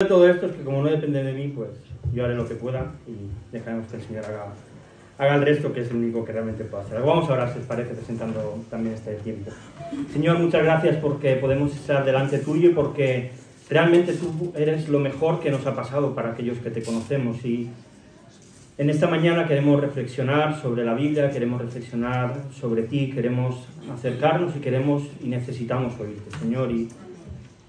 De todo esto es que como no depende de mí, pues yo haré lo que pueda y dejaremos que el Señor haga el resto, que es lo único que realmente puedo hacer. Vamos a orar, si os parece, presentando también este tiempo. Señor, muchas gracias porque podemos estar delante tuyo y porque realmente tú eres lo mejor que nos ha pasado para aquellos que te conocemos. Y en esta mañana queremos reflexionar sobre la Biblia, queremos reflexionar sobre ti, queremos acercarnos y necesitamos oírte, Señor.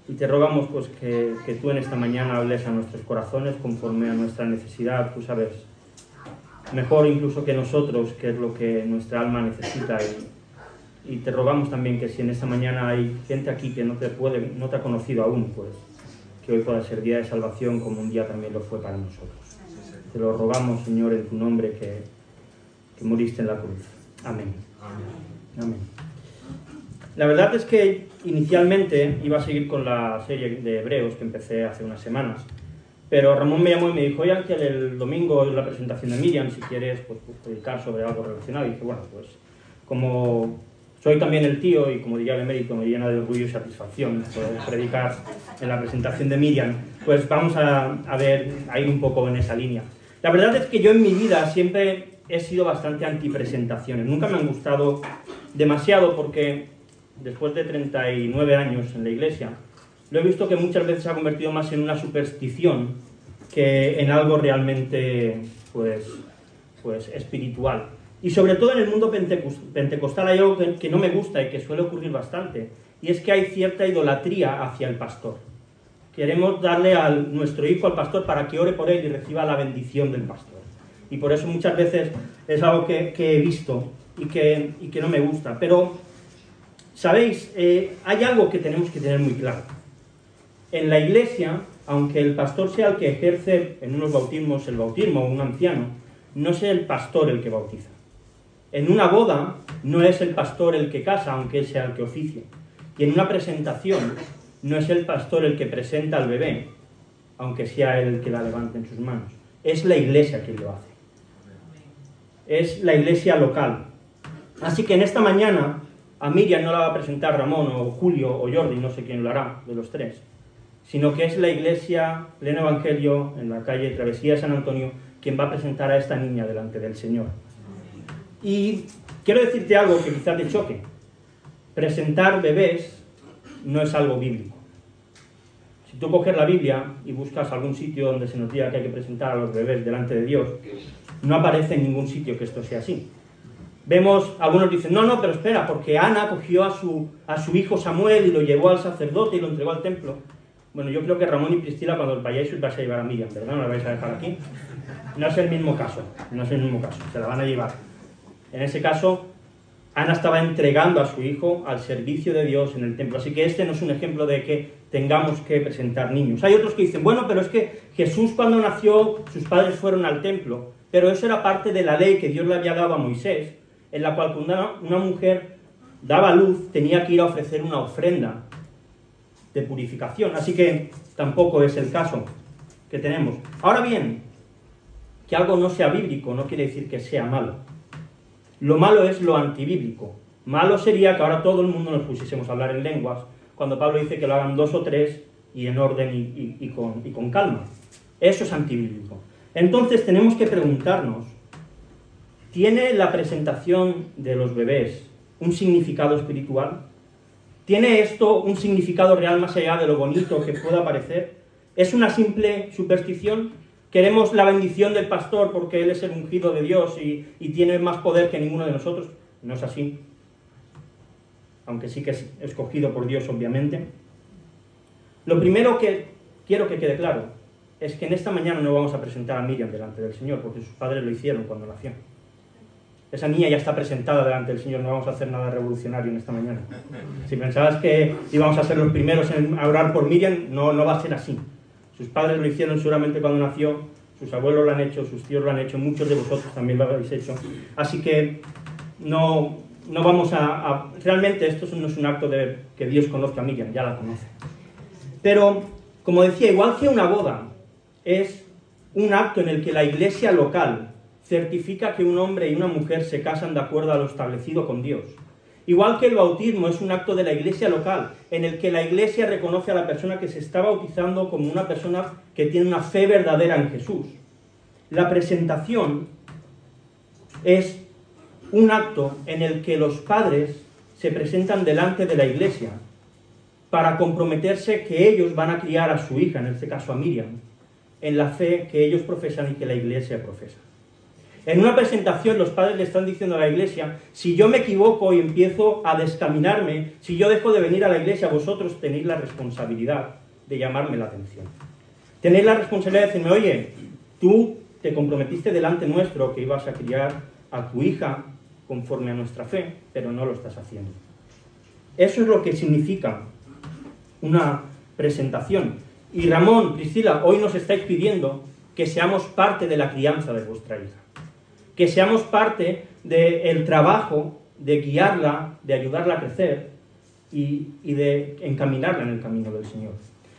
Y te rogamos pues que tú en esta mañana hables a nuestros corazones conforme a nuestra necesidad. Tú sabes mejor incluso que nosotros qué es lo que nuestra alma necesita. Y te rogamos también que si en esta mañana hay gente aquí que no te ha conocido aún, pues que hoy pueda ser día de salvación como un día también lo fue para nosotros. Te lo rogamos, Señor, en tu nombre que moriste en la cruz. Amén. Amén. La verdad es que inicialmente iba a seguir con la serie de Hebreos que empecé hace unas semanas, pero Ramón me llamó y me dijo: oye Ángel, el domingo es la presentación de Miriam, si quieres pues predicar sobre algo relacionado. Y dije, bueno, pues como soy también el tío y como diría el emérito, me llena de orgullo y satisfacción poder predicar en la presentación de Miriam, pues vamos a ir un poco en esa línea. La verdad es que yo en mi vida siempre he sido bastante antipresentaciones, nunca me han gustado demasiado porque después de 39 años en la iglesia, lo he visto que muchas veces se ha convertido más en una superstición que en algo realmente pues espiritual. Y sobre todo en el mundo pentecostal hay algo que no me gusta y que suele ocurrir bastante, y es que hay cierta idolatría hacia el pastor. Queremos darle a nuestro hijo al pastor para que ore por él y reciba la bendición del pastor. Y por eso muchas veces es algo que he visto y que no me gusta. Pero ¿sabéis? Hay algo que tenemos que tener muy claro. En la iglesia, aunque el pastor sea el que ejerce en unos bautismos el bautismo, o un anciano, no es el pastor el que bautiza. En una boda no es el pastor el que casa, aunque él sea el que oficia. Y en una presentación no es el pastor el que presenta al bebé, aunque sea él el que la levante en sus manos. Es la iglesia quien lo hace. Es la iglesia local. Así que en esta mañana a Miriam no la va a presentar Ramón o Julio o Jordi, no sé quién lo hará de los tres, sino que es la iglesia Pleno Evangelio en la calle Travesía de San Antonio quien va a presentar a esta niña delante del Señor. Y quiero decirte algo que quizás te choque. Presentar bebés no es algo bíblico. Si tú coges la Biblia y buscas algún sitio donde se nos diga que hay que presentar a los bebés delante de Dios, no aparece en ningún sitio que esto sea así. Vemos, algunos dicen, no, pero espera, porque Ana cogió a su hijo Samuel y lo llevó al sacerdote y lo entregó al templo. Bueno, yo creo que Ramón y Priscila, cuando os vayáis, os vais a llevar a Miriam, ¿verdad? ¿No la vais a dejar aquí? No es el mismo caso, se la van a llevar. En ese caso, Ana estaba entregando a su hijo al servicio de Dios en el templo. Así que este no es un ejemplo de que tengamos que presentar niños. Hay otros que dicen, bueno, pero es que Jesús cuando nació, sus padres fueron al templo, pero eso era parte de la ley que Dios le había dado a Moisés, en la cual cuando una mujer daba luz tenía que ir a ofrecer una ofrenda de purificación. Así que tampoco es el caso que tenemos. Ahora bien, que algo no sea bíblico no quiere decir que sea malo. Lo malo es lo antibíblico. Malo sería que ahora todo el mundo nos pusiésemos a hablar en lenguas, cuando Pablo dice que lo hagan 2 o 3 y en orden y con calma. Eso es antibíblico. Entonces tenemos que preguntarnos, ¿tiene la presentación de los bebés un significado espiritual? ¿Tiene esto un significado real más allá de lo bonito que pueda parecer? ¿Es una simple superstición? ¿Queremos la bendición del pastor porque él es el ungido de Dios y tiene más poder que ninguno de nosotros? No es así. Aunque sí que es escogido por Dios, obviamente. Lo primero que quiero que quede claro es que en esta mañana no vamos a presentar a Miriam delante del Señor, porque sus padres lo hicieron cuando nació. Esa niña ya está presentada delante del Señor, no vamos a hacer nada revolucionario en esta mañana. Si pensabas que íbamos a ser los primeros en orar por Miriam, no va a ser así. Sus padres lo hicieron seguramente cuando nació, sus abuelos lo han hecho, sus tíos lo han hecho, muchos de vosotros también lo habéis hecho. Así que no vamos realmente esto no es un acto de que Dios conozca a Miriam, ya la conoce. Pero, como decía, igual que una boda es un acto en el que la iglesia local certifica que un hombre y una mujer se casan de acuerdo a lo establecido con Dios. Igual que el bautismo es un acto de la iglesia local, en el que la iglesia reconoce a la persona que se está bautizando como una persona que tiene una fe verdadera en Jesús. La presentación es un acto en el que los padres se presentan delante de la iglesia para comprometerse que ellos van a criar a su hija, en este caso a Miriam, en la fe que ellos profesan y que la iglesia profesa. En una presentación los padres le están diciendo a la iglesia, si yo me equivoco y empiezo a descaminarme, si yo dejo de venir a la iglesia, vosotros tenéis la responsabilidad de llamarme la atención. Tenéis la responsabilidad de decirme, oye, tú te comprometiste delante nuestro que ibas a criar a tu hija conforme a nuestra fe, pero no lo estás haciendo. Eso es lo que significa una presentación. Y Ramón, Priscila, hoy nos estáis pidiendo que seamos parte de la crianza de vuestra hija. Que seamos parte del trabajo de guiarla, de ayudarla a crecer y de encaminarla en el camino del Señor.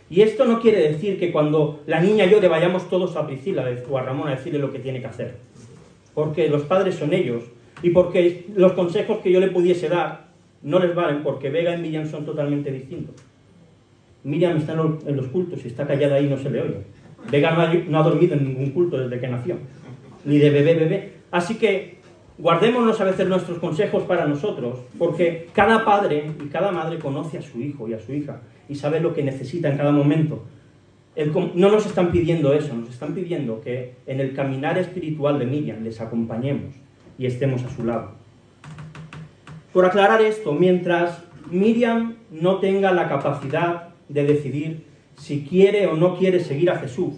Y esto no quiere decir que cuando la niña y yo le vayamos todos a Priscila o a Ramón a decirle lo que tiene que hacer. Porque los padres son ellos y porque los consejos que yo le pudiese dar no les valen porque Vega y Miriam son totalmente distintos. Miriam está en los cultos y está callada ahí y no se le oye. Vega no ha dormido en ningún culto desde que nació, ni de bebé. Así que guardémonos a veces nuestros consejos para nosotros, porque cada padre y cada madre conoce a su hijo y a su hija y sabe lo que necesita en cada momento. No nos están pidiendo eso, nos están pidiendo que en el caminar espiritual de Miriam les acompañemos y estemos a su lado. Por aclarar esto, mientras Miriam no tenga la capacidad de decidir si quiere o no quiere seguir a Jesús,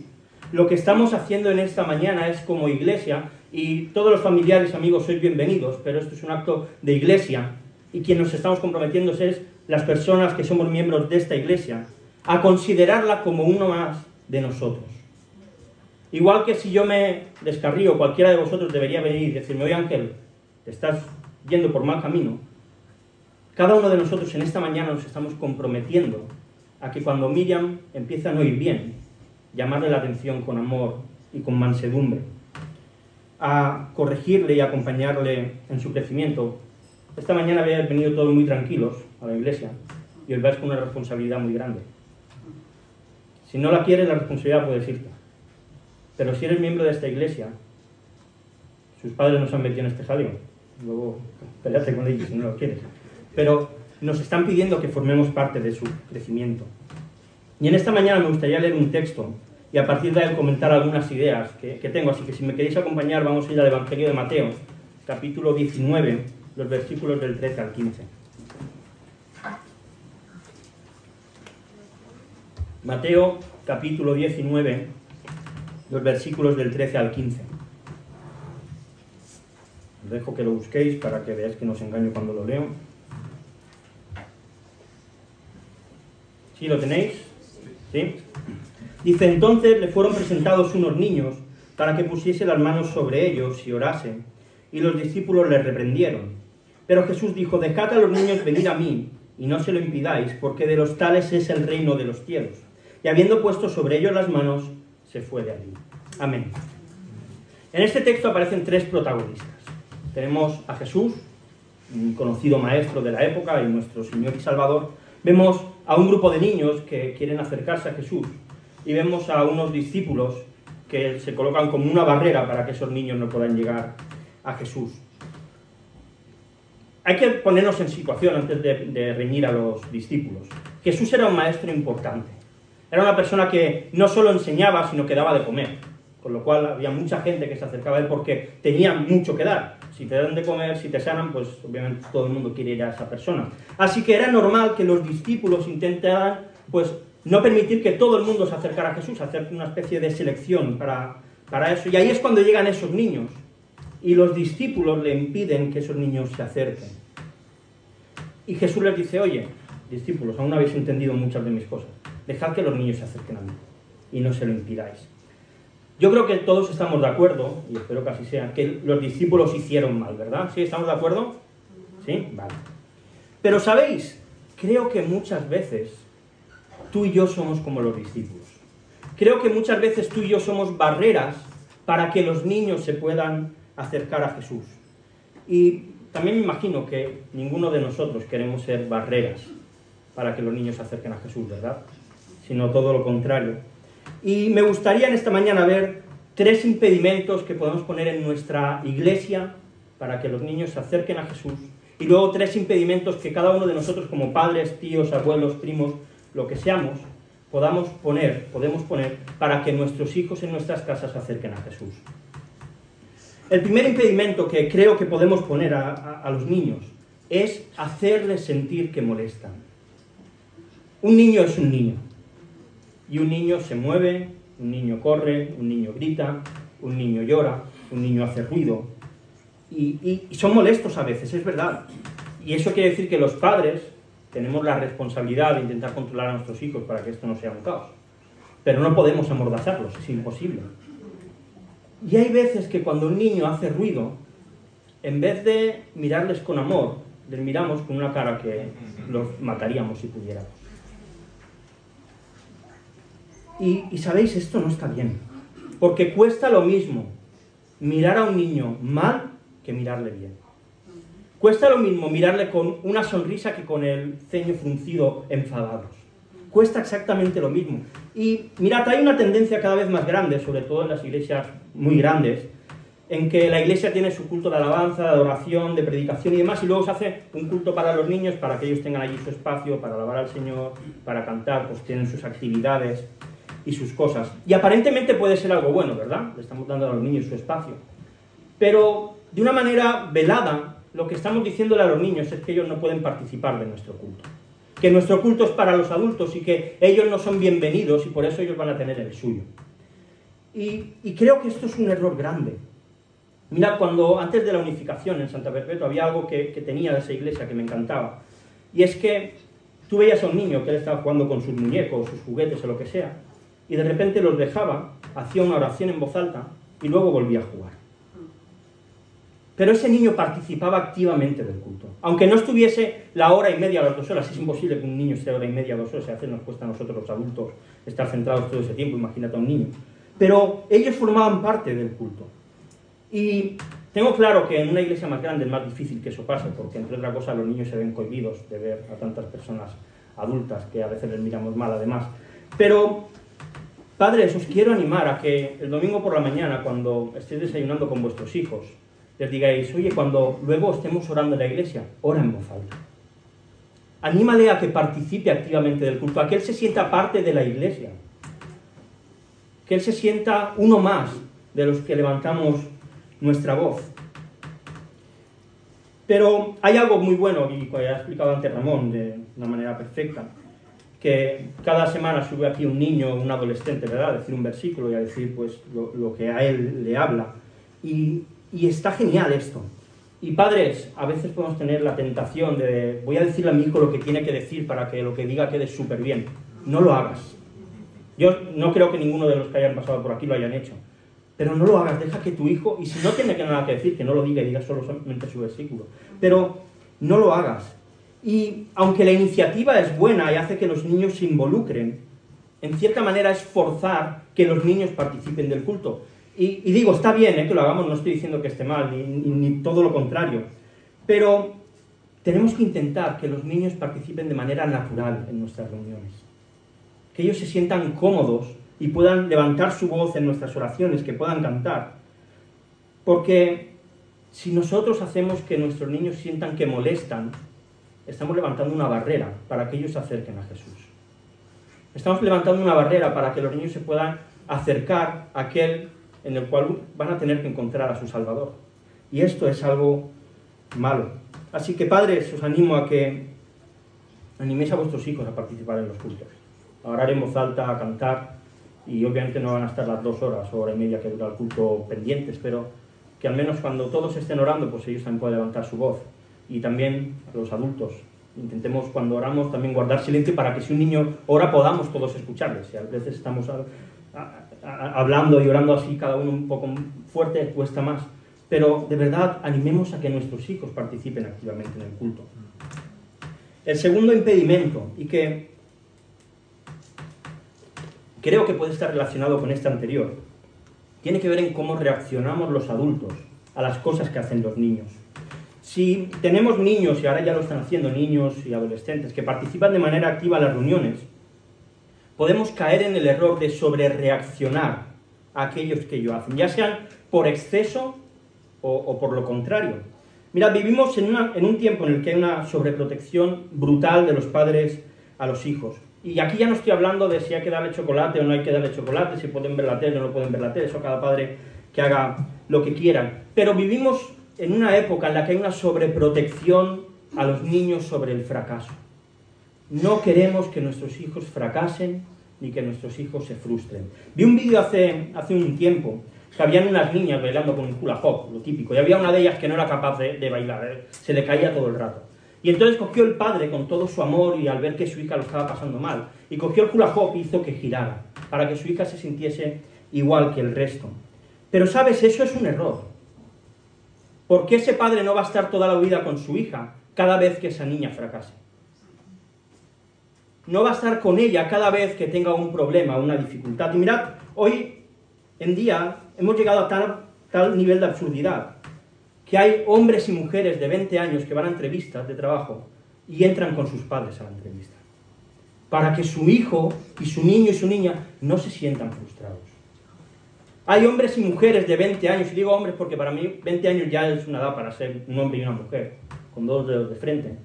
lo que estamos haciendo en esta mañana es como iglesia, y todos los familiares, amigos, sois bienvenidos, pero esto es un acto de iglesia, y quien nos estamos comprometiendo es las personas que somos miembros de esta iglesia, a considerarla como uno más de nosotros. Igual que si yo me descarrío, cualquiera de vosotros debería venir y decirme, oye Ángel, te estás yendo por mal camino. Cada uno de nosotros en esta mañana nos estamos comprometiendo a que cuando Miriam empiece a no ir bien, llamarle la atención con amor y con mansedumbre, a corregirle y acompañarle en su crecimiento. Esta mañana habéis venido todos muy tranquilos a la iglesia y os vais con una responsabilidad muy grande. Si no la quieres, la responsabilidad puedes irte. Pero si eres miembro de esta iglesia, sus padres nos han metido en este jaleo. Luego peleate con ellos si no lo quieres. Pero nos están pidiendo que formemos parte de su crecimiento. Y en esta mañana me gustaría leer un texto y a partir de él comentar algunas ideas que tengo. Así que si me queréis acompañar, vamos a ir al Evangelio de Mateo, capítulo 19, los versículos del 13 al 15. Mateo, capítulo 19, los versículos del 13 al 15. Os dejo que lo busquéis para que veáis que no os engaño cuando lo leo. ¿Sí lo tenéis? ¿Sí? Dice, entonces le fueron presentados unos niños para que pusiese las manos sobre ellos y orase, y los discípulos les reprendieron. Pero Jesús dijo, dejad a los niños venir a mí, y no se lo impidáis, porque de los tales es el reino de los cielos. Y habiendo puesto sobre ellos las manos, se fue de allí. Amén. En este texto aparecen tres protagonistas. Tenemos a Jesús, un conocido maestro de la época y nuestro Señor y Salvador. Vemos a un grupo de niños que quieren acercarse a Jesús y vemos a unos discípulos que se colocan como una barrera para que esos niños no puedan llegar a Jesús. Hay que ponernos en situación antes de reñir a los discípulos. Jesús era un maestro importante. Era una persona que no solo enseñaba, sino que daba de comer. Con lo cual había mucha gente que se acercaba a él porque tenía mucho que dar. Si te dan de comer, si te sanan, pues obviamente todo el mundo quiere ir a esa persona. Así que era normal que los discípulos intentaran, pues, no permitir que todo el mundo se acercara a Jesús, hacer una especie de selección para eso. Y ahí es cuando llegan esos niños. Y los discípulos le impiden que esos niños se acerquen. Y Jesús les dice, oye, discípulos, aún no habéis entendido muchas de mis cosas. Dejad que los niños se acerquen a mí y no se lo impidáis. Yo creo que todos estamos de acuerdo, y espero que así sea, que los discípulos hicieron mal, ¿verdad? ¿Sí? ¿Estamos de acuerdo? ¿Sí? Vale. Pero, ¿sabéis? Creo que muchas veces tú y yo somos como los discípulos. Creo que muchas veces tú y yo somos barreras para que los niños se puedan acercar a Jesús. Y también me imagino que ninguno de nosotros queremos ser barreras para que los niños se acerquen a Jesús, ¿verdad? Sino todo lo contrario. Y me gustaría en esta mañana ver 3 impedimentos que podemos poner en nuestra iglesia para que los niños se acerquen a Jesús, y luego 3 impedimentos que cada uno de nosotros como padres, tíos, abuelos, primos, lo que seamos, podemos poner para que nuestros hijos en nuestras casas se acerquen a Jesús. El primer impedimento que creo que podemos poner a los niños es hacerles sentir que molestan. Un niño es un niño, y un niño se mueve, un niño corre, un niño grita, un niño llora, un niño hace ruido, y son molestos a veces, es verdad. Y eso quiere decir que los padres tenemos la responsabilidad de intentar controlar a nuestros hijos para que esto no sea un caos. Pero no podemos amordazarlos, es imposible. Y hay veces que cuando un niño hace ruido, en vez de mirarles con amor, les miramos con una cara que los mataríamos si pudiéramos. Y sabéis, esto no está bien, porque cuesta lo mismo mirar a un niño mal que mirarle bien. Cuesta lo mismo mirarle con una sonrisa que con el ceño fruncido enfadados. Cuesta exactamente lo mismo. Y mirad, hay una tendencia cada vez más grande, sobre todo en las iglesias muy grandes, en que la iglesia tiene su culto de alabanza, de adoración, de predicación y demás, y luego se hace un culto para los niños, para que ellos tengan allí su espacio, para alabar al Señor, para cantar, pues tienen sus actividades y sus cosas. Y aparentemente puede ser algo bueno, ¿verdad? Le estamos dando a los niños su espacio. Pero de una manera velada, lo que estamos diciéndole a los niños es que ellos no pueden participar de nuestro culto. Que nuestro culto es para los adultos y que ellos no son bienvenidos y por eso ellos van a tener el suyo. Y creo que esto es un error grande. Mirad, cuando antes de la unificación en Santa Perpetua había algo que tenía de esa iglesia que me encantaba. Y es que tú veías a un niño que él estaba jugando con sus muñecos, sus juguetes o lo que sea, y de repente los dejaba, hacía una oración en voz alta y luego volvía a jugar. Pero ese niño participaba activamente del culto. Aunque no estuviese la hora y media, las 2 horas, es imposible que un niño esté hora y media, 2 horas, a veces nos cuesta a nosotros los adultos estar centrados todo ese tiempo, imagínate a un niño. Pero ellos formaban parte del culto. Y tengo claro que en una iglesia más grande es más difícil que eso pase, porque entre otras cosas los niños se ven cohibidos de ver a tantas personas adultas, que a veces les miramos mal además. Pero, padres, os quiero animar a que el domingo por la mañana, cuando estéis desayunando con vuestros hijos, les digáis, oye, cuando luego estemos orando en la iglesia, ora en voz alta. Anímale a que participe activamente del culto, a que él se sienta parte de la iglesia. Que él se sienta uno más de los que levantamos nuestra voz. Pero hay algo muy bueno, y que ha explicado antes Ramón de una manera perfecta, que cada semana sube aquí un niño, un adolescente, ¿verdad?, a decir un versículo y a decir pues lo que a él le habla. Y está genial esto. Y padres, a veces podemos tener la tentación de voy a decirle a mi hijo lo que tiene que decir para que lo que diga quede súper bien. No lo hagas. Yo no creo que ninguno de los que hayan pasado por aquí lo hayan hecho. Pero no lo hagas, deja que tu hijo, y si no tiene nada que decir, que no lo diga y diga solamente su versículo. Pero no lo hagas. Y aunque la iniciativa es buena y hace que los niños se involucren, en cierta manera es forzar que los niños participen del culto. Y digo, está bien que lo hagamos, no estoy diciendo que esté mal, ni todo lo contrario, pero tenemos que intentar que los niños participen de manera natural en nuestras reuniones, que ellos se sientan cómodos y puedan levantar su voz en nuestras oraciones, que puedan cantar, porque si nosotros hacemos que nuestros niños sientan que molestan, estamos levantando una barrera para que ellos se acerquen a Jesús. Estamos levantando una barrera para que los niños se puedan acercar a aquel en el cual van a tener que encontrar a su Salvador. Y esto es algo malo. Así que, padres, os animo a que animéis a vuestros hijos a participar en los cultos, a orar en voz alta, a cantar, y obviamente no van a estar las 2 horas o hora y media que dura el culto pendientes, pero que al menos cuando todos estén orando, pues ellos también pueden levantar su voz. Y también los adultos, intentemos cuando oramos también guardar silencio para que si un niño ora podamos todos escucharles. Si a veces estamos hablando y orando así, cada uno un poco fuerte, cuesta más. Pero de verdad, animemos a que nuestros hijos participen activamente en el culto. El segundo impedimento, y que creo que puede estar relacionado con este anterior, tiene que ver en cómo reaccionamos los adultos a las cosas que hacen los niños. Si tenemos niños, y ahora ya lo están haciendo niños y adolescentes, que participan de manera activa en las reuniones, podemos caer en el error de sobrereaccionar a aquellos que ello hacen, ya sean por exceso o por lo contrario. Mirad, vivimos en un tiempo en el que hay una sobreprotección brutal de los padres a los hijos. Y aquí ya no estoy hablando de si hay que darle chocolate o no hay que darle chocolate, si pueden ver la tele o no pueden ver la tele, eso cada padre que haga lo que quieran. Pero vivimos en una época en la que hay una sobreprotección a los niños sobre el fracaso. No queremos que nuestros hijos fracasen ni que nuestros hijos se frustren. Vi un vídeo hace un tiempo que habían unas niñas bailando con un hula hoop, lo típico, y había una de ellas que no era capaz de bailar, se le caía todo el rato. Y entonces cogió el padre con todo su amor y al ver que su hija lo estaba pasando mal, y cogió el hula hoop y hizo que girara, para que su hija se sintiese igual que el resto. Pero sabes, eso es un error. ¿Por qué ese padre no va a estar toda la vida con su hija cada vez que esa niña fracase? No va a estar con ella cada vez que tenga un problema, una dificultad. Y mirad, hoy en día hemos llegado a tal nivel de absurdidad que hay hombres y mujeres de 20 años que van a entrevistas de trabajo y entran con sus padres a la entrevista, para que su hijo y su niño y su niña no se sientan frustrados. Hay hombres y mujeres de 20 años, y digo hombres porque para mí 20 años ya es una edad para ser un hombre y una mujer, con dos dedos de frente,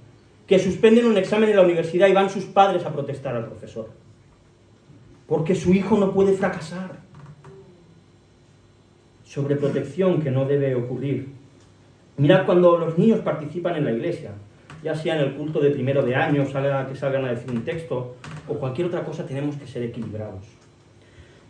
que suspenden un examen en la universidad y van sus padres a protestar al profesor, porque su hijo no puede fracasar. Sobreprotección que no debe ocurrir. Mirad, cuando los niños participan en la iglesia, ya sea en el culto de primero de año, que salgan a decir un texto, o cualquier otra cosa, tenemos que ser equilibrados.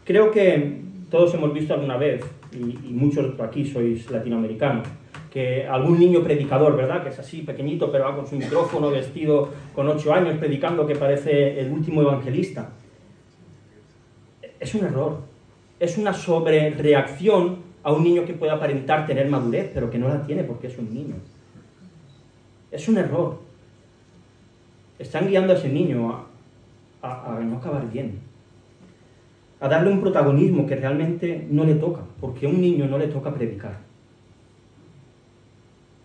Creo que todos hemos visto alguna vez, y muchos aquí sois latinoamericanos, que algún niño predicador, ¿verdad?, que es así, pequeñito, pero va con su micrófono, vestido con 8 años, predicando, que parece el último evangelista. Es un error. Es una sobrereacción a un niño que puede aparentar tener madurez, pero que no la tiene porque es un niño. Es un error. Están guiando a ese niño a no acabar bien, a darle un protagonismo que realmente no le toca, porque a un niño no le toca predicar.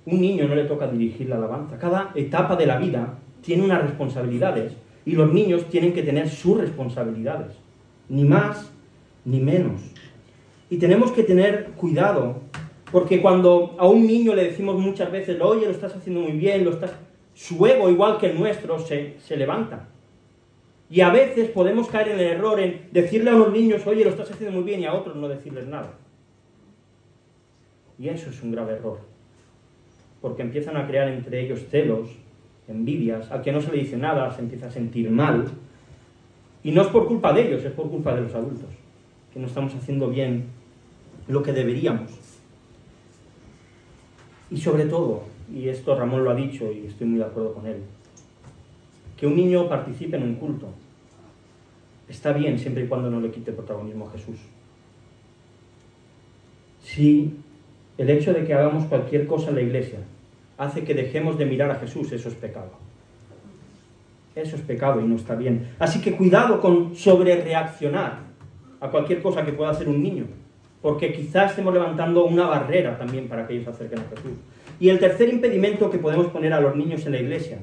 Un niño no le toca dirigir la alabanza. Cada etapa de la vida tiene unas responsabilidades y los niños tienen que tener sus responsabilidades, ni más ni menos. Y tenemos que tener cuidado, porque cuando a un niño le decimos muchas veces, oye, lo estás haciendo muy bien, su ego, igual que el nuestro, se levanta. Y a veces podemos caer en el error en decirle a unos niños, oye, lo estás haciendo muy bien, y a otros no decirles nada. Y eso es un grave error, porque empiezan a crear entre ellos celos, envidias, al que no se le dice nada se empieza a sentir mal, y no es por culpa de ellos, es por culpa de los adultos, que no estamos haciendo bien lo que deberíamos. Y sobre todo, y esto Ramón lo ha dicho y estoy muy de acuerdo con él, que un niño participe en un culto está bien siempre y cuando no le quite protagonismo a Jesús. Si el hecho de que hagamos cualquier cosa en la iglesia hace que dejemos de mirar a Jesús, eso es pecado. Eso es pecado y no está bien. Así que cuidado con sobrereaccionar a cualquier cosa que pueda hacer un niño, porque quizás estemos levantando una barrera también para que ellos se acerquen a Jesús. Y el tercer impedimento que podemos poner a los niños en la iglesia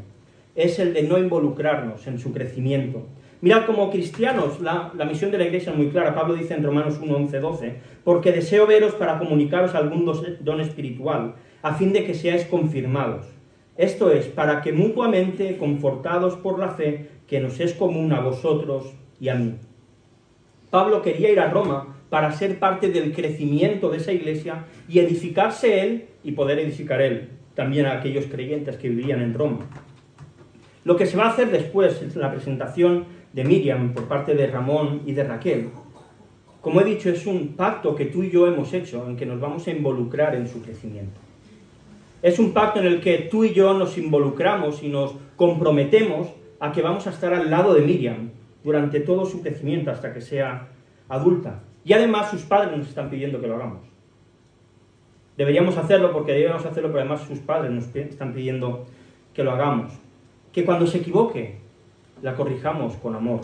es el de no involucrarnos en su crecimiento. Mirad, como cristianos, la misión de la iglesia es muy clara. Pablo dice en Romanos 1, 11, 12, porque deseo veros para comunicaros algún don espiritual, a fin de que seáis confirmados. Esto es, para que mutuamente, confortados por la fe, que nos es común a vosotros y a mí. Pablo quería ir a Roma para ser parte del crecimiento de esa iglesia y edificarse él y poder edificar él también a aquellos creyentes que vivían en Roma. Lo que se va a hacer después es la presentación de Miriam por parte de Ramón y de Raquel. Como he dicho, es un pacto que tú y yo hemos hecho en que nos vamos a involucrar en su crecimiento. Es un pacto en el que tú y yo nos involucramos y nos comprometemos a que vamos a estar al lado de Miriam durante todo su crecimiento hasta que sea adulta. Y además sus padres nos están pidiendo que lo hagamos. Deberíamos hacerlo porque debemos hacerlo, pero además sus padres nos están pidiendo que lo hagamos. Que cuando se equivoque, la corrijamos con amor.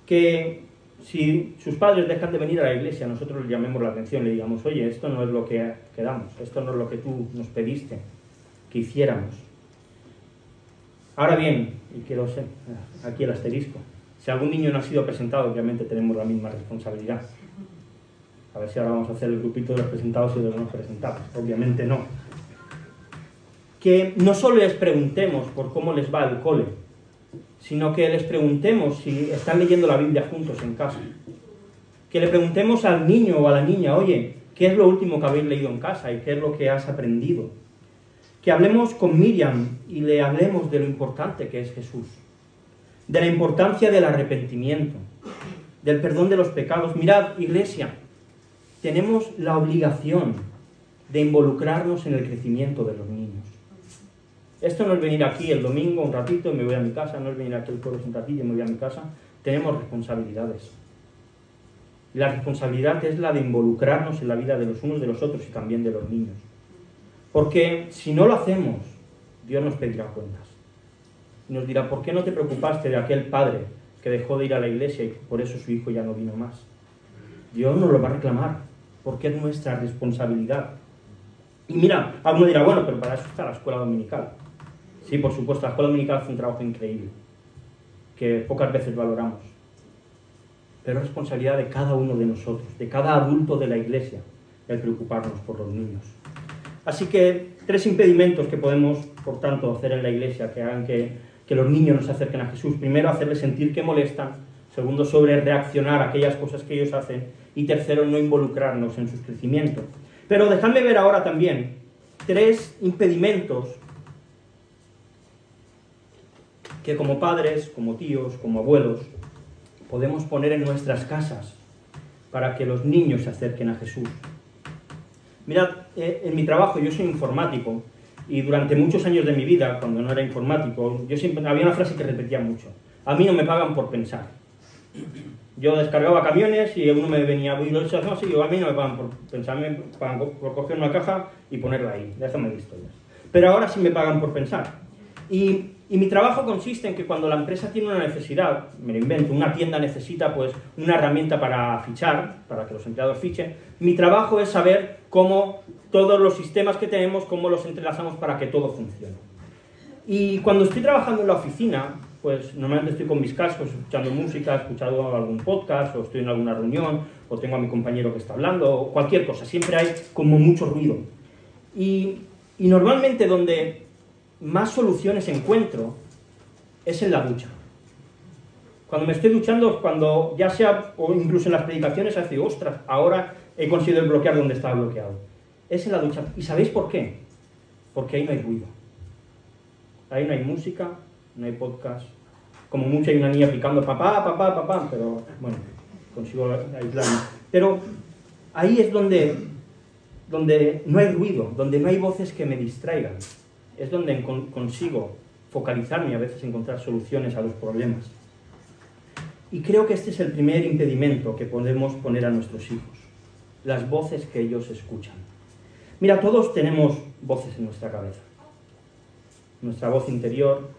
Que si sus padres dejan de venir a la iglesia, nosotros les llamemos la atención, le digamos, oye, esto no es lo que quedamos, esto no es lo que tú nos pediste. que hiciéramos. Ahora bien, y quiero ser aquí el asterisco, si algún niño no ha sido presentado, obviamente tenemos la misma responsabilidad. A ver si ahora vamos a hacer el grupito de los presentados y de los no presentados. Obviamente no. Que no solo les preguntemos por cómo les va el cole, sino que les preguntemos si están leyendo la Biblia juntos en casa. Que le preguntemos al niño o a la niña, oye, ¿qué es lo último que habéis leído en casa y qué es lo que has aprendido? Que hablemos con Miriam y le hablemos de lo importante que es Jesús, de la importancia del arrepentimiento, del perdón de los pecados. Mirad, iglesia, tenemos la obligación de involucrarnos en el crecimiento de los niños. Esto no es venir aquí el domingo un ratito y me voy a mi casa, no es venir aquí el jueves un ratito y me voy a mi casa. Tenemos responsabilidades. Y la responsabilidad es la de involucrarnos en la vida de los unos de los otros y también de los niños. Porque si no lo hacemos, Dios nos pedirá cuentas. Y nos dirá, ¿por qué no te preocupaste de aquel padre que dejó de ir a la iglesia y por eso su hijo ya no vino más? Dios nos lo va a reclamar, porque es nuestra responsabilidad. Y mira, alguno dirá, bueno, pero para eso está la escuela dominical. Sí, por supuesto, la escuela dominical hace un trabajo increíble, que pocas veces valoramos. Pero es responsabilidad de cada uno de nosotros, de cada adulto de la iglesia, el preocuparnos por los niños. Así que 3 impedimentos que podemos, por tanto, hacer en la iglesia que hagan que los niños nos acerquen a Jesús. Primero, hacerles sentir que molestan. Segundo, sobre reaccionar a aquellas cosas que ellos hacen. Y tercero, no involucrarnos en su crecimiento. Pero dejadme ver ahora también 3 impedimentos que como padres, como tíos, como abuelos, podemos poner en nuestras casas para que los niños se acerquen a Jesús. Mirad, en mi trabajo yo soy informático y durante muchos años de mi vida, cuando no era informático, yo siempre había una frase que repetía mucho. A mí no me pagan por pensar. Yo descargaba camiones y uno me venía, y lo he hecho así, y a mí no me pagan por pensar, me pagan por coger una caja y ponerla ahí. Déjame de historias. Pero ahora sí me pagan por pensar. Y mi trabajo consiste en que cuando la empresa tiene una necesidad, me lo invento, una tienda necesita pues una herramienta para fichar, para que los empleados fichen, mi trabajo es saber cómo todos los sistemas que tenemos, cómo los entrelazamos para que todo funcione. Y cuando estoy trabajando en la oficina, pues normalmente estoy con mis cascos, escuchando música, escuchando algún podcast, o estoy en alguna reunión, o tengo a mi compañero que está hablando, o cualquier cosa, siempre hay como mucho ruido. Y normalmente donde más soluciones encuentro es en la ducha. Cuando me estoy duchando, cuando ya sea, o incluso en las predicaciones, hace, ostras, ahora he conseguido desbloquear donde estaba bloqueado. Es en la ducha. ¿Y sabéis por qué? Porque ahí no hay ruido. Ahí no hay música, no hay podcast. Como mucho hay una niña picando papá, papá, papá, pero bueno, consigo aislarme. Pero ahí es donde no hay ruido, donde no hay voces que me distraigan. Es donde consigo focalizarme y a veces encontrar soluciones a los problemas. Y creo que este es el primer impedimento que podemos poner a nuestros hijos, las voces que ellos escuchan. Mira, todos tenemos voces en nuestra cabeza. Nuestra voz interior,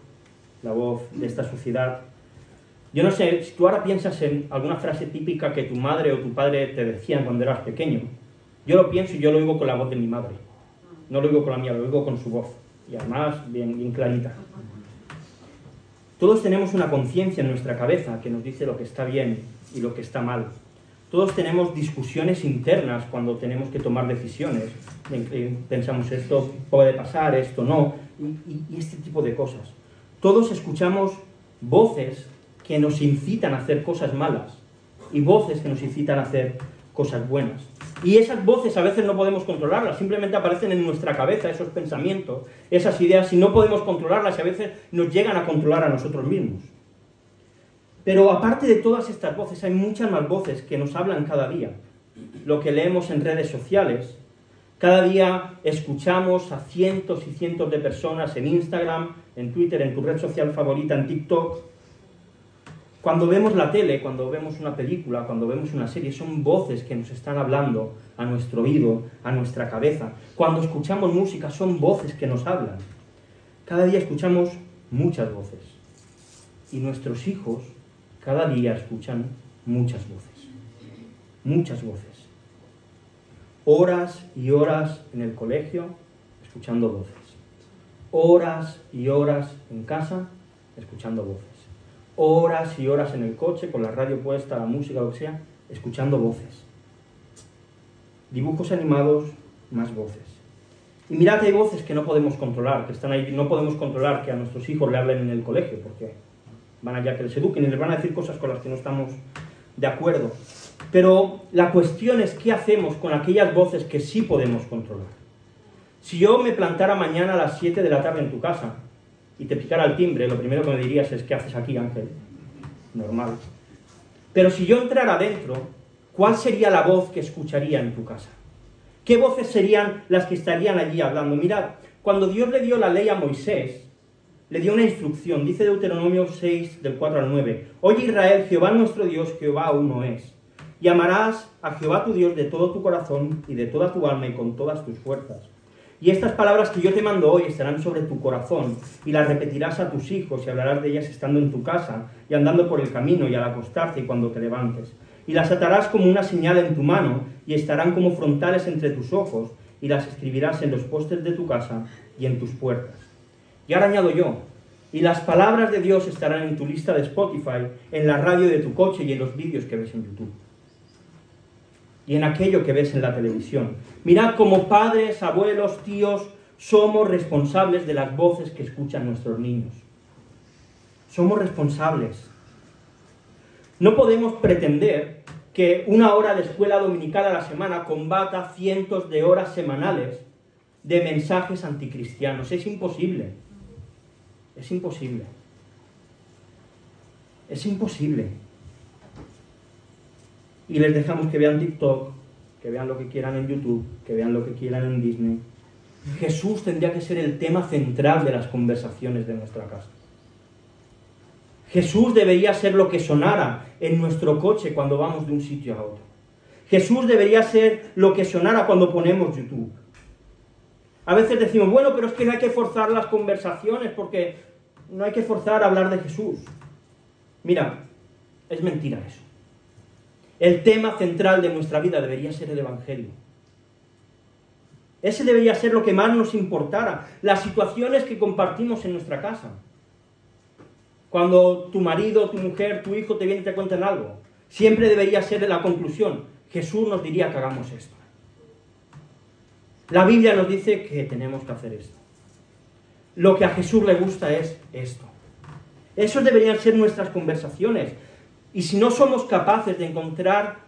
la voz de esta sociedad. Yo no sé, si tú ahora piensas en alguna frase típica que tu madre o tu padre te decían cuando eras pequeño, yo lo pienso y yo lo oigo con la voz de mi madre. No lo oigo con la mía, lo oigo con su voz. Y además bien clarita. Todos tenemos una conciencia en nuestra cabeza que nos dice lo que está bien y lo que está mal. Todos tenemos discusiones internas cuando tenemos que tomar decisiones. Pensamos, esto puede pasar, esto no, y este tipo de cosas. Todos escuchamos voces que nos incitan a hacer cosas malas y voces que nos incitan a hacer cosas buenas. Y esas voces a veces no podemos controlarlas, simplemente aparecen en nuestra cabeza esos pensamientos, esas ideas, y no podemos controlarlas y a veces nos llegan a controlar a nosotros mismos. Pero aparte de todas estas voces, hay muchas más voces que nos hablan cada día. Lo que leemos en redes sociales, cada día escuchamos a cientos y cientos de personas en Instagram, en Twitter, en tu red social favorita, en TikTok. Cuando vemos la tele, cuando vemos una película, cuando vemos una serie, son voces que nos están hablando a nuestro oído, a nuestra cabeza. Cuando escuchamos música, son voces que nos hablan. Cada día escuchamos muchas voces. Y nuestros hijos cada día escuchan muchas voces. Muchas voces. Horas y horas en el colegio escuchando voces. horas y horas en casa escuchando voces. Horas y horas en el coche, con la radio puesta, la música, lo que sea, escuchando voces. Dibujos animados, más voces. Y mirad que hay voces que no podemos controlar, que están ahí. No podemos controlar que a nuestros hijos le hablen en el colegio, porque van allá que les eduquen y les van a decir cosas con las que no estamos de acuerdo. Pero la cuestión es qué hacemos con aquellas voces que sí podemos controlar. Si yo me plantara mañana a las 7 de la tarde en tu casa y te picara el timbre, lo primero que me dirías es ¿qué haces aquí, Ángel? Normal. Pero si yo entrara adentro, ¿cuál sería la voz que escucharía en tu casa? ¿Qué voces serían las que estarían allí hablando? Mirad, cuando Dios le dio la ley a Moisés, le dio una instrucción. Dice Deuteronomio 6, del 4 al 9. Oye Israel, Jehová nuestro Dios, Jehová uno es. Y amarás a Jehová tu Dios de todo tu corazón y de toda tu alma y con todas tus fuerzas. Y estas palabras que yo te mando hoy estarán sobre tu corazón, y las repetirás a tus hijos, y hablarás de ellas estando en tu casa, y andando por el camino, y al acostarte, y cuando te levantes. Y las atarás como una señal en tu mano, y estarán como frontales entre tus ojos, y las escribirás en los postes de tu casa y en tus puertas. Y ahora añado yo, y las palabras de Dios estarán en tu lista de Spotify, en la radio de tu coche y en los vídeos que ves en YouTube. Y en aquello que ves en la televisión. Mirad, como padres, abuelos, tíos, somos responsables de las voces que escuchan nuestros niños. Somos responsables. No podemos pretender que una hora de escuela dominical a la semana combata cientos de horas semanales de mensajes anticristianos. Es imposible. Es imposible. Es imposible. Y les dejamos que vean TikTok, que vean lo que quieran en YouTube, que vean lo que quieran en Disney. Jesús tendría que ser el tema central de las conversaciones de nuestra casa. Jesús debería ser lo que sonara en nuestro coche cuando vamos de un sitio a otro. Jesús debería ser lo que sonara cuando ponemos YouTube. A veces decimos, bueno, pero es que no hay que forzar las conversaciones porque no hay que forzar a hablar de Jesús. Mira, es mentira eso. El tema central de nuestra vida debería ser el Evangelio. Ese debería ser lo que más nos importara. Las situaciones que compartimos en nuestra casa. Cuando tu marido, tu mujer, tu hijo te viene y te cuentan algo, siempre debería ser la conclusión. Jesús nos diría que hagamos esto. La Biblia nos dice que tenemos que hacer esto. Lo que a Jesús le gusta es esto. Esas deberían ser nuestras conversaciones. Y si no somos capaces de encontrar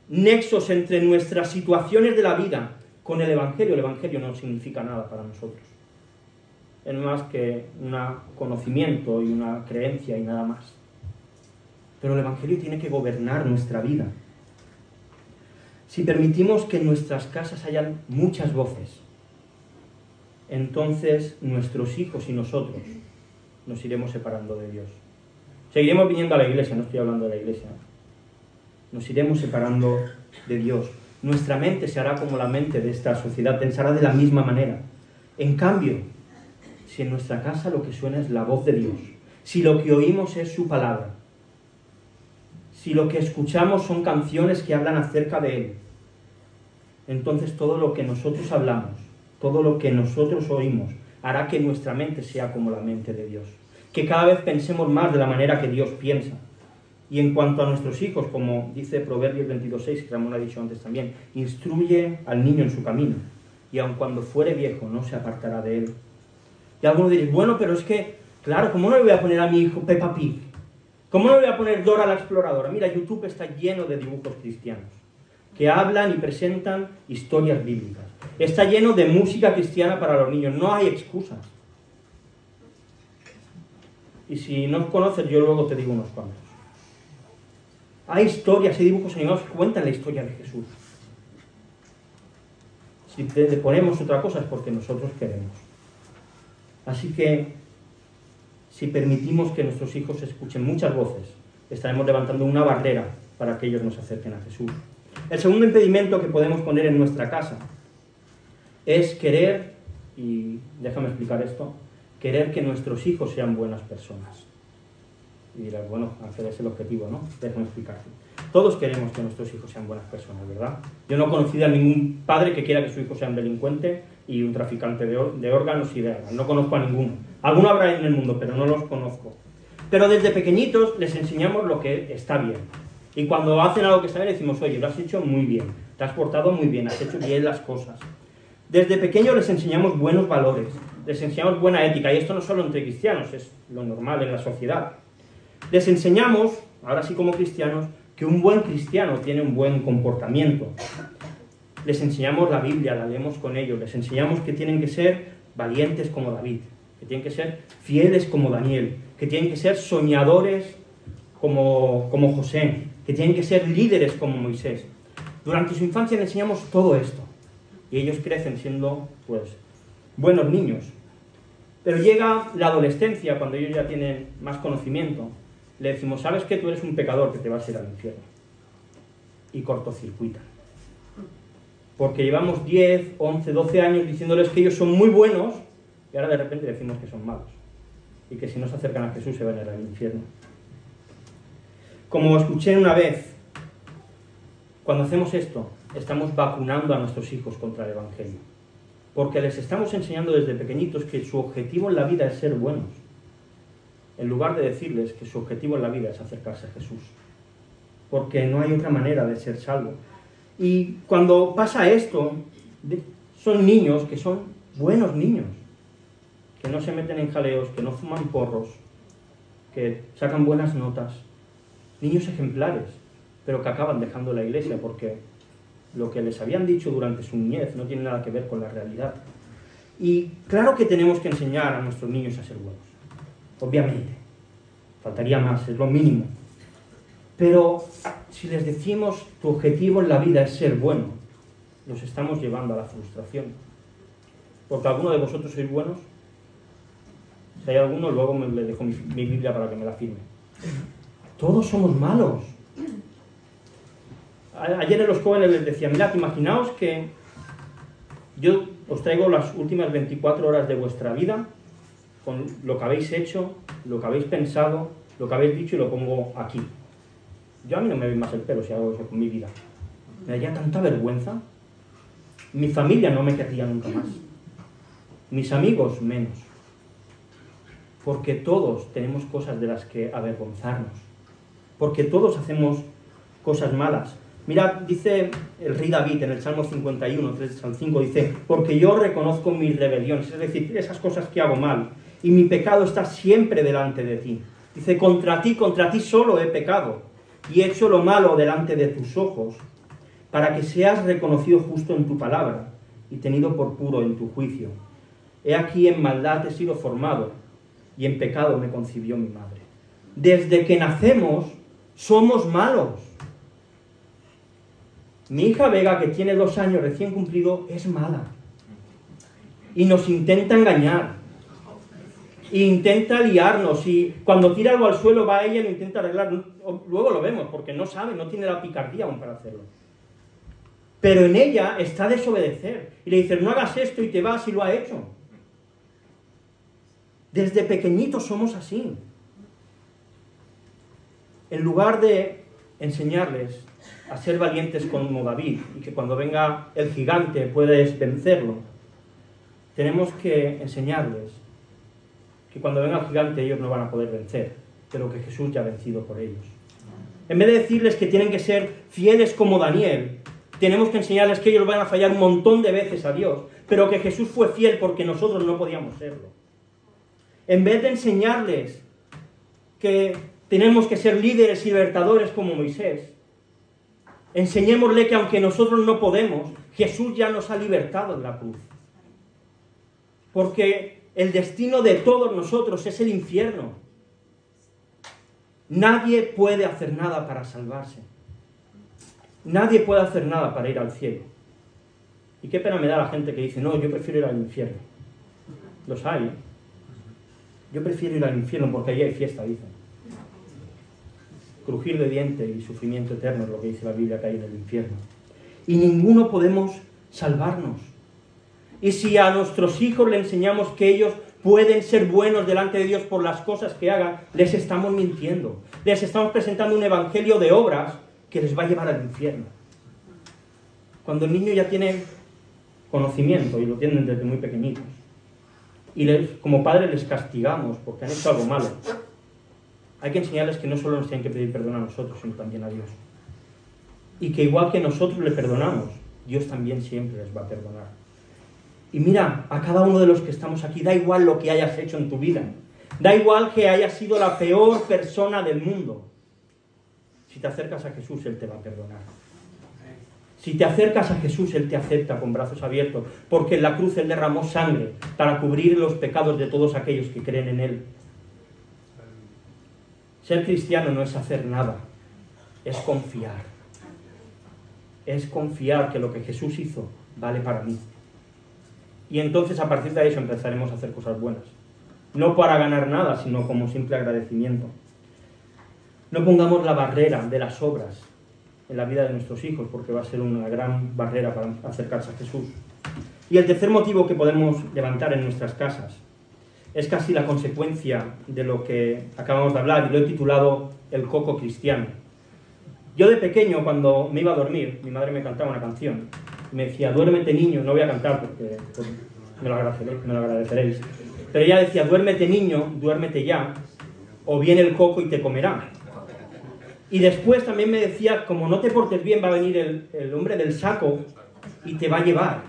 nexos entre nuestras situaciones de la vida con el Evangelio no significa nada para nosotros. Es más que un conocimiento y una creencia y nada más. Pero el Evangelio tiene que gobernar nuestra vida. Si permitimos que en nuestras casas hayan muchas voces, entonces nuestros hijos y nosotros nos iremos separando de Dios. Seguiremos viniendo a la iglesia, no estoy hablando de la iglesia. Nos iremos separando de Dios. Nuestra mente se hará como la mente de esta sociedad, pensará de la misma manera. En cambio, si en nuestra casa lo que suena es la voz de Dios, si lo que oímos es su palabra, si lo que escuchamos son canciones que hablan acerca de Él, entonces todo lo que nosotros hablamos, todo lo que nosotros oímos, hará que nuestra mente sea como la mente de Dios. Que cada vez pensemos más de la manera que Dios piensa. Y en cuanto a nuestros hijos, como dice Proverbios 22:6, que Ramón ha dicho antes también, instruye al niño en su camino, y aun cuando fuere viejo no se apartará de él. Y algunos diréis, bueno, pero es que, claro, ¿cómo no le voy a poner a mi hijo Peppa Pig? ¿Cómo no le voy a poner Dora la Exploradora? Mira, YouTube está lleno de dibujos cristianos, que hablan y presentan historias bíblicas. Está lleno de música cristiana para los niños, no hay excusas. Y si no conoces, yo luego te digo unos cuantos. Hay historias, hay dibujos animados que cuentan la historia de Jesús. Si le ponemos otra cosa es porque nosotros queremos. Así que, si permitimos que nuestros hijos escuchen muchas voces, estaremos levantando una barrera para que ellos nos acerquen a Jesús. El segundo impedimento que podemos poner en nuestra casa es querer, y déjame explicar esto, querer que nuestros hijos sean buenas personas. Y dirás, bueno, Ángel, es el objetivo, ¿no? Déjame explicarte. Todos queremos que nuestros hijos sean buenas personas, ¿verdad? Yo no he conocido a ningún padre que quiera que su hijo sea un delincuente y un traficante de órganos y de armas. No conozco a ninguno. Alguno habrá en el mundo, pero no los conozco. Pero desde pequeñitos les enseñamos lo que está bien. Y cuando hacen algo que está bien, decimos, oye, lo has hecho muy bien, te has portado muy bien, has hecho bien las cosas. Desde pequeños les enseñamos buenos valores, les enseñamos buena ética, y esto no solo entre cristianos, es lo normal en la sociedad. Les enseñamos, ahora sí como cristianos, que un buen cristiano tiene un buen comportamiento. Les enseñamos la Biblia, la leemos con ellos, les enseñamos que tienen que ser valientes como David, que tienen que ser fieles como Daniel, que tienen que ser soñadores como José, que tienen que ser líderes como Moisés. Durante su infancia les enseñamos todo esto, y ellos crecen siendo, pues, buenos niños. Pero llega la adolescencia, cuando ellos ya tienen más conocimiento, le decimos, ¿sabes que tú eres un pecador que te vas a ir al infierno? Y cortocircuitan. Porque llevamos 10, 11, 12 años diciéndoles que ellos son muy buenos, y ahora de repente decimos que son malos. Y que si no se acercan a Jesús se van a ir al infierno. Como escuché una vez, cuando hacemos esto, estamos vacunando a nuestros hijos contra el Evangelio. Porque les estamos enseñando desde pequeñitos que su objetivo en la vida es ser buenos, en lugar de decirles que su objetivo en la vida es acercarse a Jesús. Porque no hay otra manera de ser salvo. Y cuando pasa esto, son niños que son buenos niños, que no se meten en jaleos, que no fuman porros, que sacan buenas notas, niños ejemplares, pero que acaban dejando la iglesia porque lo que les habían dicho durante su niñez no tiene nada que ver con la realidad. Y claro que tenemos que enseñar a nuestros niños a ser buenos, obviamente, faltaría más, es lo mínimo. Pero si les decimos tu objetivo en la vida es ser bueno, los estamos llevando a la frustración. Porque alguno de vosotros sois buenos. Si hay alguno, luego le dejo mi Biblia para que me la firme. Todos somos malos. Ayer en los jóvenes les decía, mirad, imaginaos que yo os traigo las últimas 24 horas de vuestra vida, con lo que habéis hecho, lo que habéis pensado, lo que habéis dicho y lo pongo aquí. Yo a mí no me veis más el pelo si hago eso con mi vida. Me daría tanta vergüenza. Mi familia no me querría nunca más. Mis amigos menos. Porque todos tenemos cosas de las que avergonzarnos. Porque todos hacemos cosas malas. Mirad, dice el rey David en el Salmo 51, 3 al 5, dice, porque yo reconozco mis rebeliones, es decir, esas cosas que hago mal, y mi pecado está siempre delante de ti. Dice, contra ti solo he pecado, y he hecho lo malo delante de tus ojos, para que seas reconocido justo en tu palabra, y tenido por puro en tu juicio. He aquí en maldad he sido formado, y en pecado me concibió mi madre. Desde que nacemos, somos malos. Mi hija Vega, que tiene 2 años recién cumplido, es mala. Y nos intenta engañar. E intenta liarnos. Y cuando tira algo al suelo va ella y lo intenta arreglar. Luego lo vemos, porque no sabe, no tiene la picardía aún para hacerlo. Pero en ella está desobedecer. Y le dices, no hagas esto y te vas y lo ha hecho. Desde pequeñitos somos así. En lugar de enseñarles a ser valientes como David y que cuando venga el gigante puedes vencerlo, tenemos que enseñarles que cuando venga el gigante ellos no van a poder vencer, pero que Jesús ya ha vencido por ellos. En vez de decirles que tienen que ser fieles como Daniel, tenemos que enseñarles que ellos van a fallar un montón de veces a Dios, pero que Jesús fue fiel porque nosotros no podíamos serlo. En vez de enseñarles que tenemos que ser líderes y libertadores como Moisés, enseñémosle que aunque nosotros no podemos, Jesús ya nos ha libertado en la cruz. Porque el destino de todos nosotros es el infierno. Nadie puede hacer nada para salvarse. Nadie puede hacer nada para ir al cielo. Y qué pena me da la gente que dice, no, yo prefiero ir al infierno. Los hay, ¿eh? Yo prefiero ir al infierno porque allí hay fiesta, dicen. Crujir de dientes y sufrimiento eterno es lo que dice la Biblia que hay en el infierno. Y ninguno podemos salvarnos. Y si a nuestros hijos le enseñamos que ellos pueden ser buenos delante de Dios por las cosas que hagan, les estamos mintiendo. Les estamos presentando un evangelio de obras que les va a llevar al infierno. Cuando el niño ya tiene conocimiento, y lo tienen desde muy pequeñitos, y como padres les castigamos porque han hecho algo malo, hay que enseñarles que no solo nos tienen que pedir perdón a nosotros, sino también a Dios. Y que igual que nosotros le perdonamos, Dios también siempre les va a perdonar. Y mira, a cada uno de los que estamos aquí, da igual lo que hayas hecho en tu vida, da igual que hayas sido la peor persona del mundo. Si te acercas a Jesús, Él te va a perdonar. Si te acercas a Jesús, Él te acepta con brazos abiertos, porque en la cruz Él derramó sangre para cubrir los pecados de todos aquellos que creen en Él. Ser cristiano no es hacer nada, es confiar. Es confiar que lo que Jesús hizo vale para mí. Y entonces a partir de eso empezaremos a hacer cosas buenas. No para ganar nada, sino como simple agradecimiento. No pongamos la barrera de las obras en la vida de nuestros hijos, porque va a ser una gran barrera para acercarse a Jesús. Y el tercer motivo que podemos levantar en nuestras casas es casi la consecuencia de lo que acabamos de hablar, y lo he titulado El coco cristiano. Yo de pequeño, cuando me iba a dormir, mi madre me cantaba una canción, y me decía, duérmete niño, no voy a cantar porque me lo agradeceréis, pero ella decía, duérmete niño, duérmete ya, o viene el coco y te comerá. Y después también me decía, como no te portes bien, va a venir el hombre del saco y te va a llevar.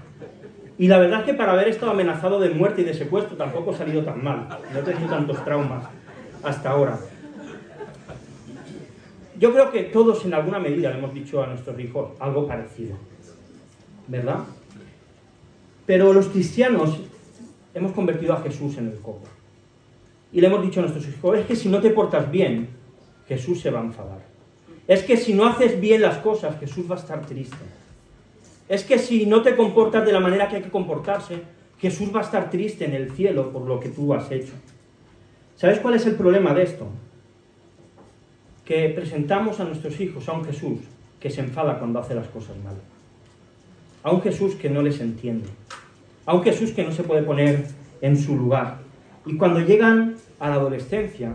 Y la verdad es que para haber estado amenazado de muerte y de secuestro tampoco he salido tan mal. No he tenido tantos traumas hasta ahora. Yo creo que todos en alguna medida le hemos dicho a nuestros hijos algo parecido, ¿verdad? Pero los cristianos hemos convertido a Jesús en el coco. Y le hemos dicho a nuestros hijos, es que si no te portas bien, Jesús se va a enfadar. Es que si no haces bien las cosas, Jesús va a estar triste. Es que si no te comportas de la manera que hay que comportarse, Jesús va a estar triste en el cielo por lo que tú has hecho. ¿Sabes cuál es el problema de esto? Que presentamos a nuestros hijos a un Jesús que se enfada cuando hace las cosas mal. A un Jesús que no les entiende. A un Jesús que no se puede poner en su lugar. Y cuando llegan a la adolescencia,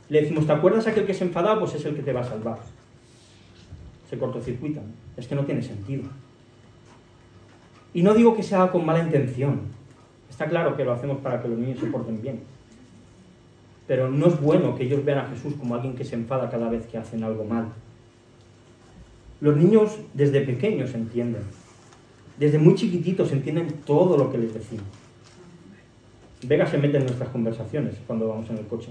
le decimos, ¿te acuerdas aquel que se enfadaba? Pues es el que te va a salvar. Se cortocircuitan. Es que no tiene sentido. Y no digo que se haga con mala intención. Está claro que lo hacemos para que los niños se porten bien. Pero no es bueno que ellos vean a Jesús como alguien que se enfada cada vez que hacen algo mal. Los niños desde pequeños entienden. Desde muy chiquititos entienden todo lo que les decimos. Vega se mete en nuestras conversaciones cuando vamos en el coche.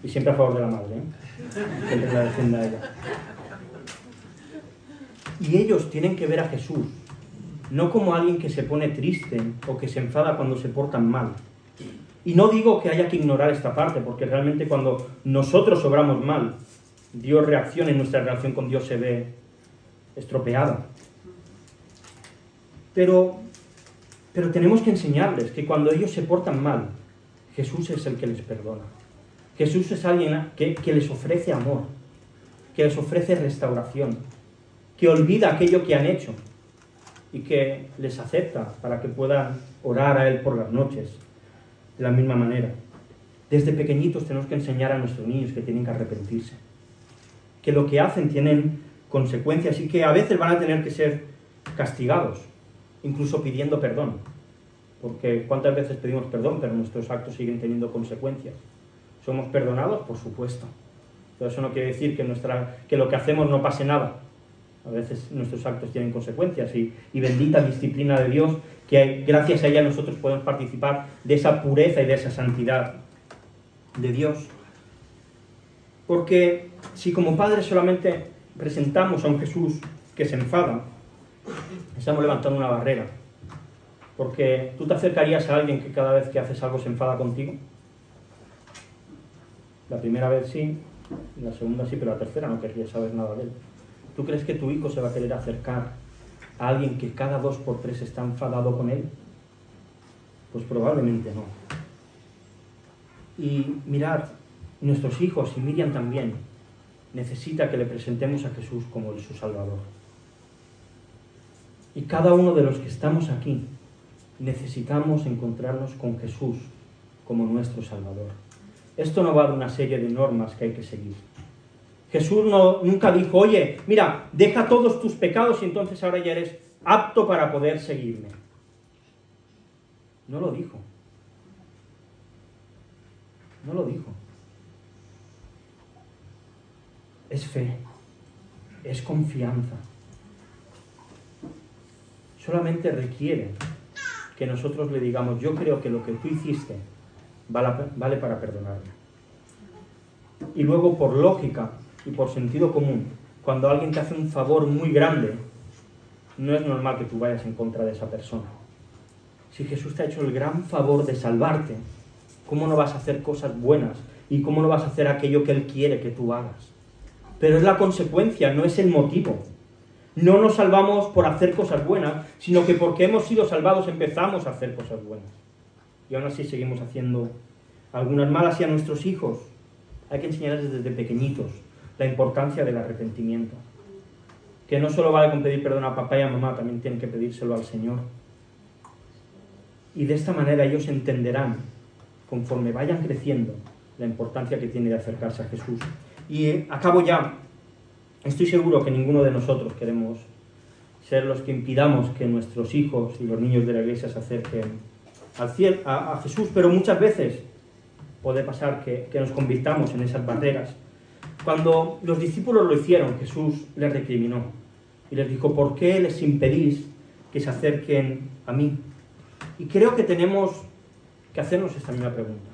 Y siempre a favor de la madre, ¿eh? Siempre la defienda a ella. Y ellos tienen que ver a Jesús, no como alguien que se pone triste o que se enfada cuando se portan mal. Y no digo que haya que ignorar esta parte, porque realmente cuando nosotros obramos mal, Dios reacciona y nuestra relación con Dios se ve estropeada. Pero tenemos que enseñarles que cuando ellos se portan mal, Jesús es el que les perdona. Jesús es alguien que les ofrece amor, que les ofrece restauración, que olvida aquello que han hecho y que les acepta para que puedan orar a Él por las noches de la misma manera. Desde pequeñitos tenemos que enseñar a nuestros niños que tienen que arrepentirse, que lo que hacen tienen consecuencias y que a veces van a tener que ser castigados, incluso pidiendo perdón, porque ¿cuántas veces pedimos perdón pero nuestros actos siguen teniendo consecuencias? ¿Somos perdonados? Por supuesto, pero eso no quiere decir que lo que hacemos no pase nada. A veces nuestros actos tienen consecuencias y bendita disciplina de Dios, que gracias a ella nosotros podemos participar de esa pureza y de esa santidad de Dios. Porque si como padres solamente presentamos a un Jesús que se enfada, estamos levantando una barrera. Porque tú te acercarías a alguien que cada vez que haces algo se enfada contigo. La primera vez sí, la segunda sí, pero la tercera no querrías saber nada de él. ¿Tú crees que tu hijo se va a querer acercar a alguien que cada 2 por 3 está enfadado con él? Pues probablemente no. Y mirad, nuestros hijos, y Miriam también, necesita que le presentemos a Jesús como su Salvador. Y cada uno de los que estamos aquí necesitamos encontrarnos con Jesús como nuestro Salvador. Esto no va de una serie de normas que hay que seguir. Jesús nunca dijo, oye, mira, deja todos tus pecados y entonces ahora ya eres apto para poder seguirme. No lo dijo. No lo dijo. Es fe, es confianza. Solamente requiere que nosotros le digamos, yo creo que lo que tú hiciste vale para perdonarme. Y luego, por lógica y por sentido común, cuando alguien te hace un favor muy grande, no es normal que tú vayas en contra de esa persona. Si Jesús te ha hecho el gran favor de salvarte, ¿cómo no vas a hacer cosas buenas? ¿Y cómo no vas a hacer aquello que Él quiere que tú hagas? Pero es la consecuencia, no es el motivo. No nos salvamos por hacer cosas buenas, sino que porque hemos sido salvados empezamos a hacer cosas buenas. Y aún así seguimos haciendo algunas malas. Y a nuestros hijos hay que enseñarles desde pequeñitos la importancia del arrepentimiento. Que no solo vale con pedir perdón a papá y a mamá, también tienen que pedírselo al Señor. Y de esta manera ellos entenderán, conforme vayan creciendo, la importancia que tiene de acercarse a Jesús. Y acabo ya. Estoy seguro que ninguno de nosotros queremos ser los que impidamos que nuestros hijos y los niños de la iglesia se acerquen a Jesús, pero muchas veces puede pasar que nos convirtamos en esas barreras. Cuando los discípulos lo hicieron, Jesús les recriminó y les dijo, ¿por qué les impedís que se acerquen a mí? Y creo que tenemos que hacernos esta misma pregunta.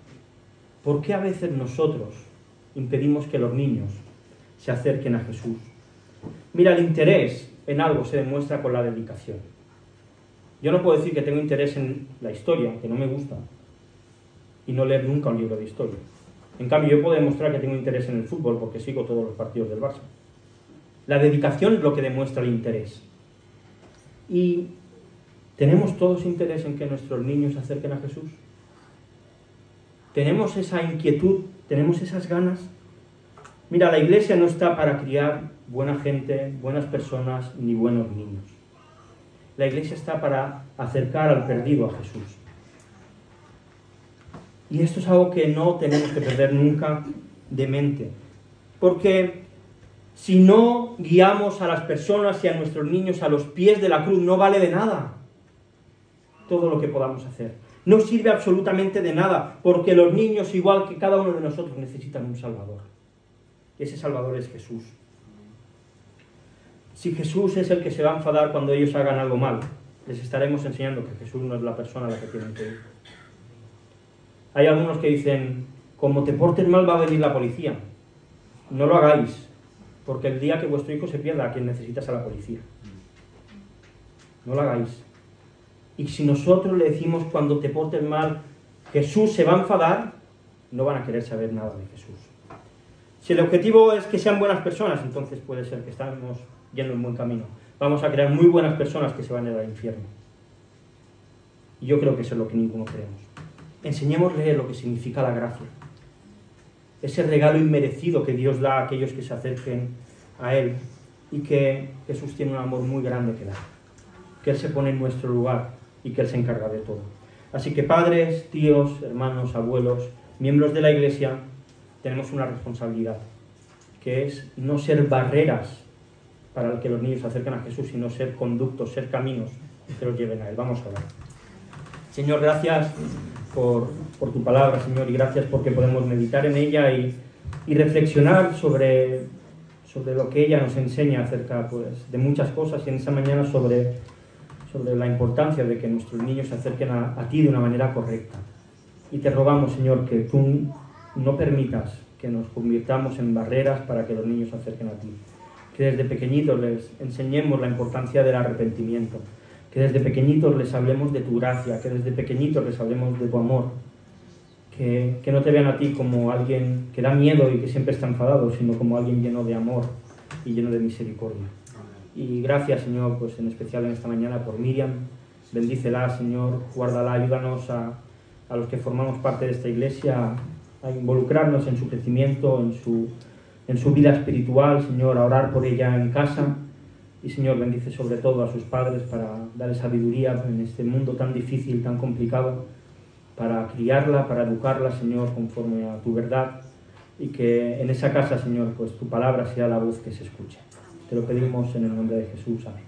¿Por qué a veces nosotros impedimos que los niños se acerquen a Jesús? Mira, el interés en algo se demuestra con la dedicación. Yo no puedo decir que tengo interés en la historia, que no me gusta, y no leer nunca un libro de historia. En cambio, yo puedo demostrar que tengo interés en el fútbol porque sigo todos los partidos del Barça. La dedicación es lo que demuestra el interés. ¿Y tenemos todos interés en que nuestros niños se acerquen a Jesús? ¿Tenemos esa inquietud? ¿Tenemos esas ganas? Mira, la iglesia no está para criar buena gente, buenas personas, ni buenos niños. La iglesia está para acercar al perdido a Jesús. Y esto es algo que no tenemos que perder nunca de mente. Porque si no guiamos a las personas y a nuestros niños a los pies de la cruz, no vale de nada todo lo que podamos hacer. No sirve absolutamente de nada, porque los niños, igual que cada uno de nosotros, necesitan un Salvador. Y ese Salvador es Jesús. Si Jesús es el que se va a enfadar cuando ellos hagan algo mal, les estaremos enseñando que Jesús no es la persona a la que tienen que ir. Hay algunos que dicen, como te portes mal va a venir la policía. No lo hagáis, porque el día que vuestro hijo se pierda, a quien necesitas a la policía. No lo hagáis. Y si nosotros le decimos cuando te portes mal, Jesús se va a enfadar, no van a querer saber nada de Jesús. Si el objetivo es que sean buenas personas, entonces puede ser que estamos yendo en buen camino. Vamos a crear muy buenas personas que se van a ir al infierno. Y yo creo que eso es lo que ninguno queremos. Enseñémosle lo que significa la gracia. Ese regalo inmerecido que Dios da a aquellos que se acerquen a Él. Y que Jesús tiene un amor muy grande que dar. Que Él se pone en nuestro lugar y que Él se encarga de todo. Así que padres, tíos, hermanos, abuelos, miembros de la iglesia, tenemos una responsabilidad, que es no ser barreras para que los niños se acerquen a Jesús, sino ser conductos, ser caminos que los lleven a Él. Vamos a orar. Señor, gracias por tu palabra, Señor, y gracias porque podemos meditar en ella y reflexionar sobre lo que ella nos enseña acerca de muchas cosas, y en esta mañana sobre la importancia de que nuestros niños se acerquen a ti de una manera correcta. Y te rogamos, Señor, que tú no permitas que nos convirtamos en barreras para que los niños se acerquen a ti. Que desde pequeñitos les enseñemos la importancia del arrepentimiento. Que desde pequeñitos les hablemos de tu gracia. Que desde pequeñitos les hablemos de tu amor. Que no te vean a ti como alguien que da miedo y que siempre está enfadado, sino como alguien lleno de amor y lleno de misericordia. Y gracias, Señor, pues en especial en esta mañana por Miriam. Bendícela, Señor, guárdala, ayúdanos a los que formamos parte de esta iglesia a involucrarnos en su crecimiento, en su vida espiritual, Señor, a orar por ella en casa Y Señor, bendice sobre todo a sus padres para darle sabiduría en este mundo tan difícil, tan complicado, para criarla, para educarla, Señor, conforme a tu verdad, y que en esa casa, Señor, pues tu palabra sea la voz que se escuche. Te lo pedimos en el nombre de Jesús. Amén.